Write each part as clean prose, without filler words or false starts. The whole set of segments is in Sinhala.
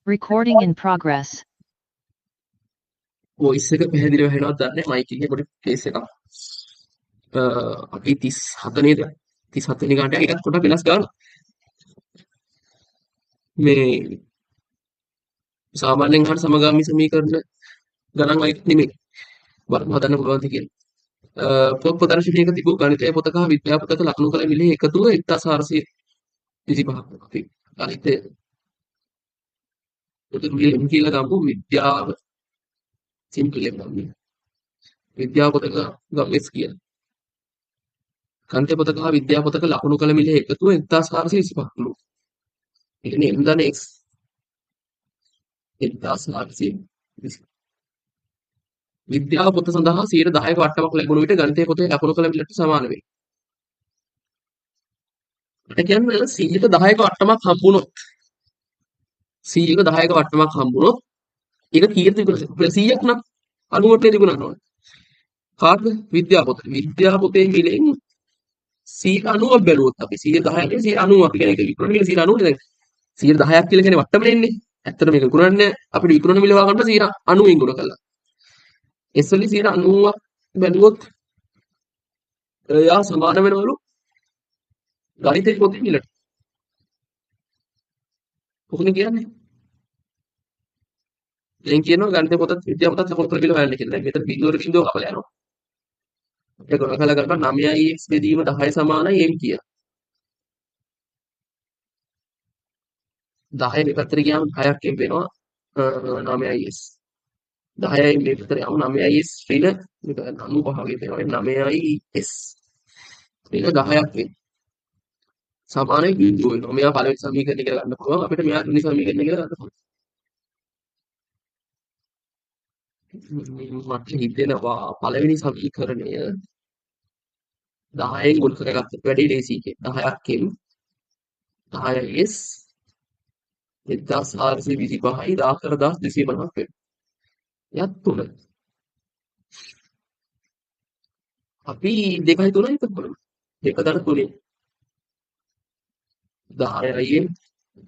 Recording in progress. වොයිස් එක පැහැදිලිව හෙනවද දන්නේ මයික් එකේ පොඩි කේස් එකක්. අපි 37 නේද? 37 වෙනි ගානට ඊටත් පොඩක් වෙනස් ගන්න. මේ සාමාන්‍යයෙන් අහන සමගාමී සමීකරණ ගණන් වයිත් නෙමෙයි. බලමු හදන්න පුළුවන්ද කියලා. පොත් ප්‍රදර්ශනයක තිබූ ගණිතය පොතක හා විද්‍යා පොතක ලකුණු කළ මිලේ එකතුව 1425ක්. අපි ගණිතය පොතේ මිලෙන් කියලා ගමු විද්‍යාව සිම්පල් එක ගමු. විද්‍යා පොතක ගමස් කියලා. ගණිත පොතක හා විද්‍යා පොතක ලකුණු කළ මිලේ එකතුව 1425. ඒ කියන්නේ m ධන x 1420. විද්‍යාව පොත සඳහා 10ක වට්ටමක් ලැබුණු විට ගණිතය පොතේ ලකුණු කළ මිලට සමාන වේ. ඒ කියන්නේ 10ක වට්ටමක් හම්බුනොත් 10ක වට්ටමක් හම්බුනොත් ඒක කීයට විකුණනවා? 100ක් නම් 90ට විකුණන්න ඕනේ. කාටද? විද්‍යා පොතේ. විද්‍යා පොතේ මිලෙන් 90ක් බැලුවොත් අපි 10ක් 90ක් කියන එක විකුණන මිල 90නේ දැන් 10ක් කියලා කියන්නේ වට්ටමනේ එන්නේ. ඇත්තට මේක විකුණන්නේ අපිට විකුණන මිල හොයාගන්න 90න් ගුණ කරලා. S වලින් 90ක් බැලුවොත් එයා සමාන වෙනවලු ගණිතේ පොතේ මිලට. කොහොමද කියන්නේ? දැන් කියනවා ගණිතේ පොතත් විද්‍යා පොතත් ලකුණු කළ මිල හොයන්න කියලා. දැන් මෙතන බිඳුවර බිඳුව කපලා යනවා. ඒක ගොඩකලා කරපන් 9x බෙදීම 10 සමානයි m කියලා. 10 මේ පැත්තට ගියාම 10ක් m වෙනවා 9x. 10යි මේ පැත්තට යමු 9x ඍණ මේක 95 වගේ වෙනවා 9x. මේක 10ක් වෙනවා. සමානයි බිඳුව වෙනවා. මෙයා පළවෙනි සමීකරණය කියලා ගන්න පුළුවන්. අපිට මෙයා දෙවෙනි සමීකරණය කියලා ගන්න පුළුවන්. මට හිතෙනවා පළවෙනි සමීකරණය 10න් ගුණ කරගත්තට වැඩි ලේසි කියලා. 10ක් m 10s 1425යි 14250ක් වෙනවා. යත් 3. අපි 2යි 3යි එකතු කරමු. 2 දර 3. 10යි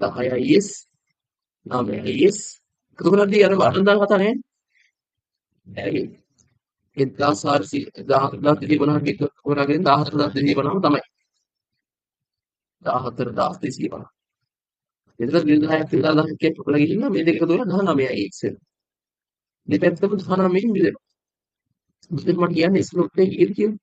10is 9is එකතු කරද්දී අර වටන දාන කතා නෑ. 1450 එකතු කරගෙන 14250 තමයි. 14250. එතන 2000ක් 2000ක් එකතු කරලා ගිහින් මේ දෙක එකතු කරලා 19ix වෙනවා. දෙපැත්තම 19න් බෙදෙනවා. මුලින්ම මට කියන්නේ ස්ලොට් එකේ කීයද කියලා?